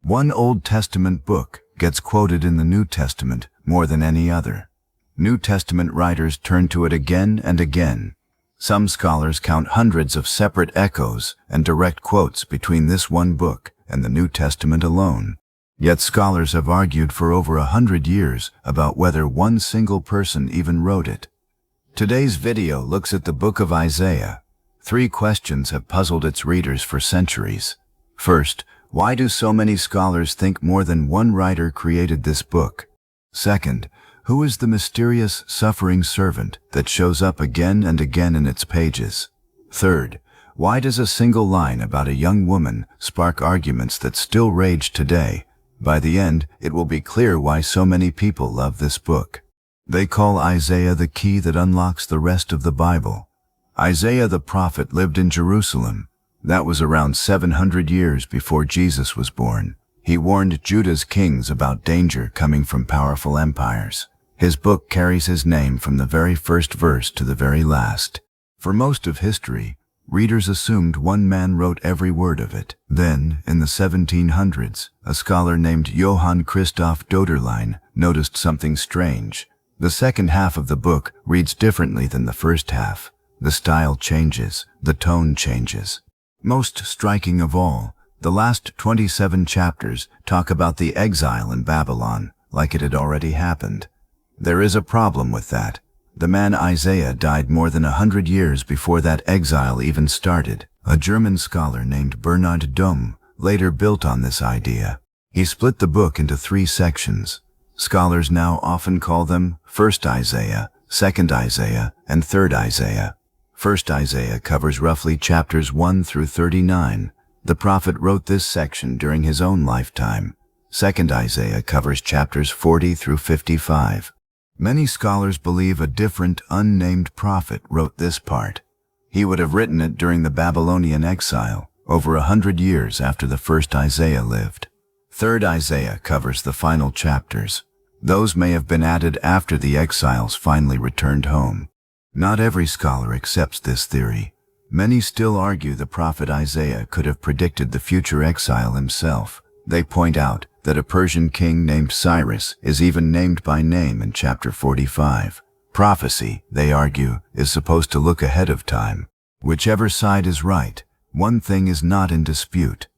One Old Testament book gets quoted in the New Testament more than any other. New Testament writers turn to it again and again. Some scholars count hundreds of separate echoes and direct quotes between this one book and the New Testament alone. Yet scholars have argued for over 100 years about whether one single person even wrote it. Today's video looks at the book of Isaiah. 3 questions have puzzled its readers for centuries. First, why do so many scholars think more than one writer created this book? Second, who is the mysterious suffering servant that shows up again and again in its pages? Third, why does a single line about a young woman spark arguments that still rage today? By the end, it will be clear why so many people love this book. They call Isaiah the key that unlocks the rest of the Bible. Isaiah the prophet lived in Jerusalem. That was around 700 years before Jesus was born. He warned Judah's kings about danger coming from powerful empires. His book carries his name from the very first verse to the very last. For most of history, readers assumed one man wrote every word of it. Then, in the 1700s, a scholar named Johann Christoph Doderlein noticed something strange. The second half of the book reads differently than the first half. The style changes, the tone changes. Most striking of all, the last 27 chapters talk about the exile in Babylon, like it had already happened. There is a problem with that. The man Isaiah died more than 100 years before that exile even started. A German scholar named Bernhard Dumm later built on this idea. He split the book into 3 sections. Scholars now often call them 1st Isaiah, 2nd Isaiah, and 3rd Isaiah. 1st Isaiah covers roughly chapters 1 through 39. The prophet wrote this section during his own lifetime. 2nd Isaiah covers chapters 40 through 55. Many scholars believe a different, unnamed prophet wrote this part. He would have written it during the Babylonian exile, over 100 years after the 1st Isaiah lived. 3rd Isaiah covers the final chapters. Those may have been added after the exiles finally returned home. Not every scholar accepts this theory. Many still argue the prophet Isaiah could have predicted the future exile himself. They point out that a Persian king named Cyrus is even named by name in chapter 45. Prophecy, they argue, is supposed to look ahead of time. Whichever side is right, one thing is not in dispute.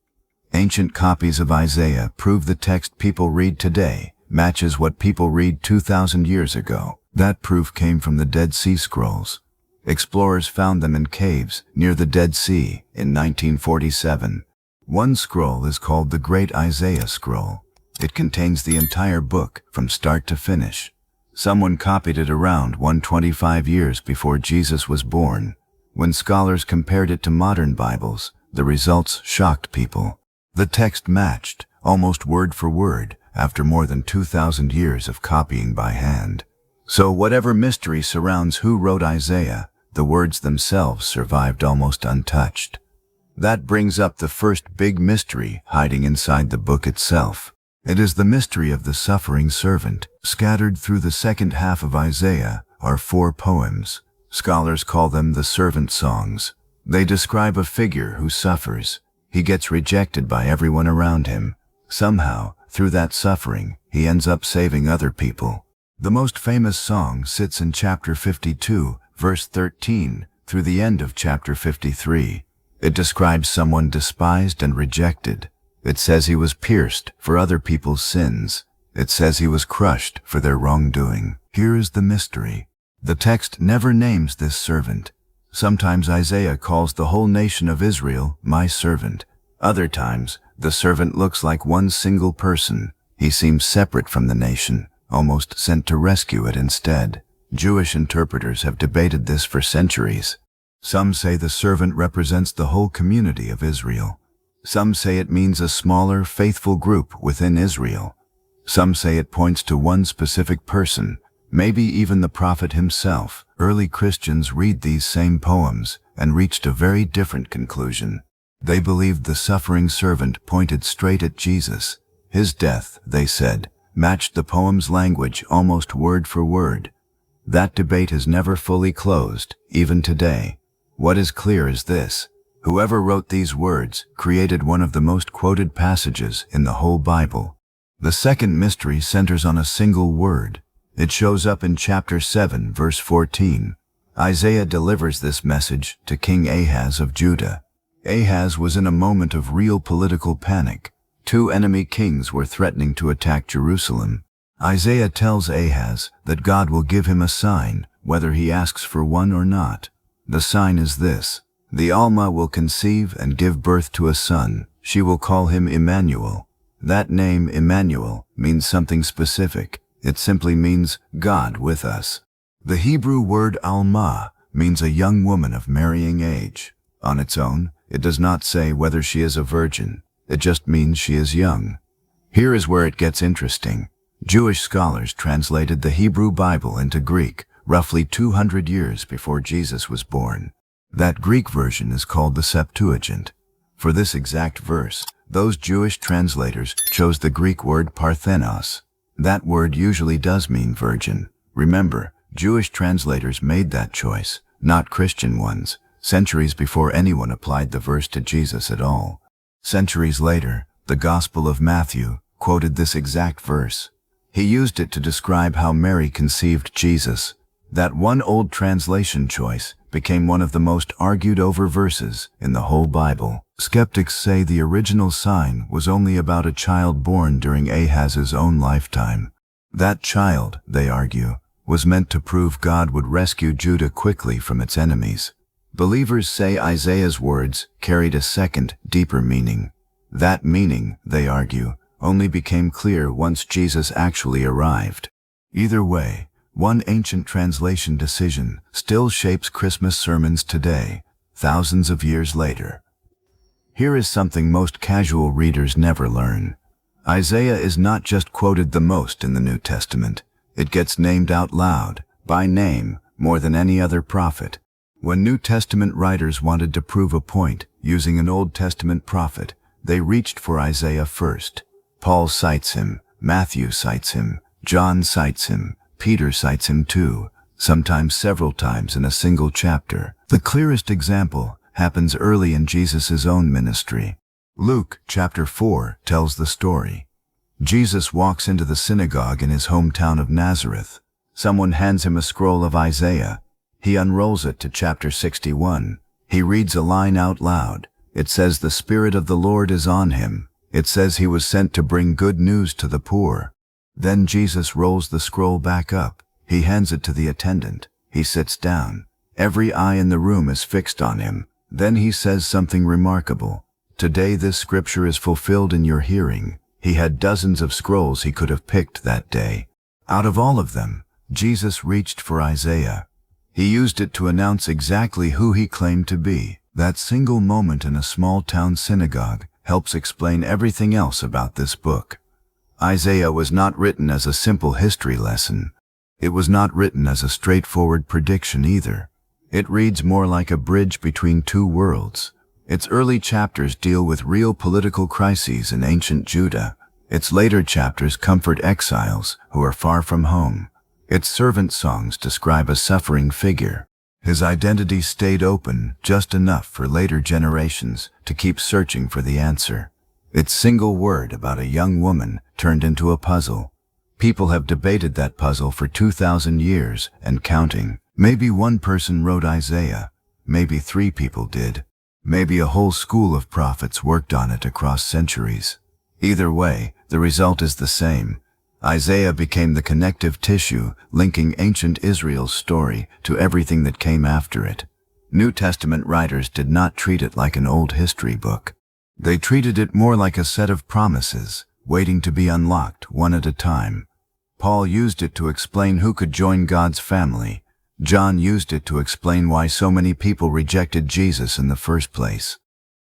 Ancient copies of Isaiah prove the text people read today matches what people read 2,000 years ago. That proof came from the Dead Sea Scrolls. Explorers found them in caves near the Dead Sea in 1947. One scroll is called the Great Isaiah Scroll. It contains the entire book from start to finish. Someone copied it around 125 years before Jesus was born. When scholars compared it to modern Bibles, the results shocked people. The text matched, almost word for word, after more than 2,000 years of copying by hand. So whatever mystery surrounds who wrote Isaiah, the words themselves survived almost untouched. That brings up the first big mystery hiding inside the book itself. It is the mystery of the suffering servant. Scattered through the second half of Isaiah are 4 poems. Scholars call them the servant songs. They describe a figure who suffers. He gets rejected by everyone around him. Somehow, through that suffering, he ends up saving other people. The most famous song sits in chapter 52, verse 13, through the end of chapter 53. It describes someone despised and rejected. It says he was pierced for other people's sins. It says he was crushed for their wrongdoing. Here is the mystery. The text never names this servant. Sometimes Isaiah calls the whole nation of Israel my servant. Other times, the servant looks like one single person. He seems separate from the nation, almost sent to rescue it instead. Jewish interpreters have debated this for centuries. Some say the servant represents the whole community of Israel. Some say it means a smaller, faithful group within Israel. Some say it points to one specific person, maybe even the prophet himself. Early Christians read these same poems and reached a very different conclusion. They believed the suffering servant pointed straight at Jesus. His death, they said, matched the poem's language almost word for word. That debate has never fully closed, even today. What is clear is this: Whoever wrote these words created one of the most quoted passages in the whole Bible. The second mystery centers on a single word. It shows up in chapter 7, verse 14. Isaiah delivers this message to King Ahaz of Judah. Ahaz was in a moment of real political panic. Two enemy kings were threatening to attack Jerusalem. Isaiah tells Ahaz that God will give him a sign, whether he asks for one or not. The sign is this: the Alma will conceive and give birth to a son. She will call him Emmanuel. That name, Emmanuel, means something specific. It simply means God with us. The Hebrew word Alma means a young woman of marrying age. On its own, it does not say whether she is a virgin. It just means she is young. Here is where it gets interesting. Jewish scholars translated the Hebrew Bible into Greek roughly 200 years before Jesus was born. That Greek version is called the Septuagint. For this exact verse, those Jewish translators chose the Greek word parthenos. That word usually does mean virgin. Remember, Jewish translators made that choice, not Christian ones, centuries before anyone applied the verse to Jesus at all. Centuries later, the Gospel of Matthew quoted this exact verse. He used it to describe how Mary conceived Jesus. That one old translation choice became one of the most argued over verses in the whole Bible. Skeptics say the original sign was only about a child born during Ahaz's own lifetime. That child, they argue, was meant to prove God would rescue Judah quickly from its enemies. Believers say Isaiah's words carried a second, deeper meaning. That meaning, they argue, only became clear once Jesus actually arrived. Either way, one ancient translation decision still shapes Christmas sermons today, thousands of years later. Here is something most casual readers never learn. Isaiah is not just quoted the most in the New Testament. It gets named out loud, by name, more than any other prophet. When New Testament writers wanted to prove a point using an Old Testament prophet, they reached for Isaiah first. Paul cites him, Matthew cites him, John cites him, Peter cites him too, sometimes several times in a single chapter. The clearest example happens early in Jesus' own ministry. Luke chapter 4 tells the story. Jesus walks into the synagogue in his hometown of Nazareth. Someone hands him a scroll of Isaiah. He unrolls it to chapter 61. He reads a line out loud. It says, "The Spirit of the Lord is on him." It says he was sent to bring good news to the poor. Then Jesus rolls the scroll back up. He hands it to the attendant. He sits down. Every eye in the room is fixed on him. Then he says something remarkable. "Today this scripture is fulfilled in your hearing." He had dozens of scrolls he could have picked that day. Out of all of them, Jesus reached for Isaiah. He used it to announce exactly who he claimed to be. That single moment in a small-town synagogue helps explain everything else about this book. Isaiah was not written as a simple history lesson. It was not written as a straightforward prediction either. It reads more like a bridge between two worlds. Its early chapters deal with real political crises in ancient Judah. Its later chapters comfort exiles who are far from home. Its servant songs describe a suffering figure. His identity stayed open just enough for later generations to keep searching for the answer. Its single word about a young woman turned into a puzzle. People have debated that puzzle for 2,000 years and counting. Maybe one person wrote Isaiah. Maybe 3 people did. Maybe a whole school of prophets worked on it across centuries. Either way, the result is the same. Isaiah became the connective tissue linking ancient Israel's story to everything that came after it. New Testament writers did not treat it like an old history book. They treated it more like a set of promises, waiting to be unlocked one at a time. Paul used it to explain who could join God's family. John used it to explain why so many people rejected Jesus in the first place.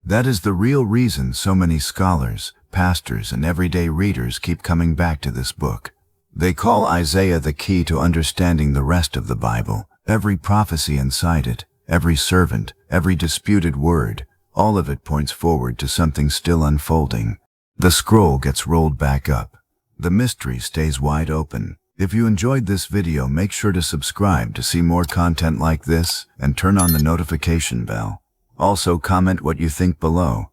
That is the real reason so many scholars, pastors, and everyday readers keep coming back to this book. They call Isaiah the key to understanding the rest of the Bible. Every prophecy inside it, every servant, every disputed word, all of it points forward to something still unfolding. The scroll gets rolled back up. The mystery stays wide open. If you enjoyed this video, make sure to subscribe to see more content like this and turn on the notification bell. Also comment what you think below.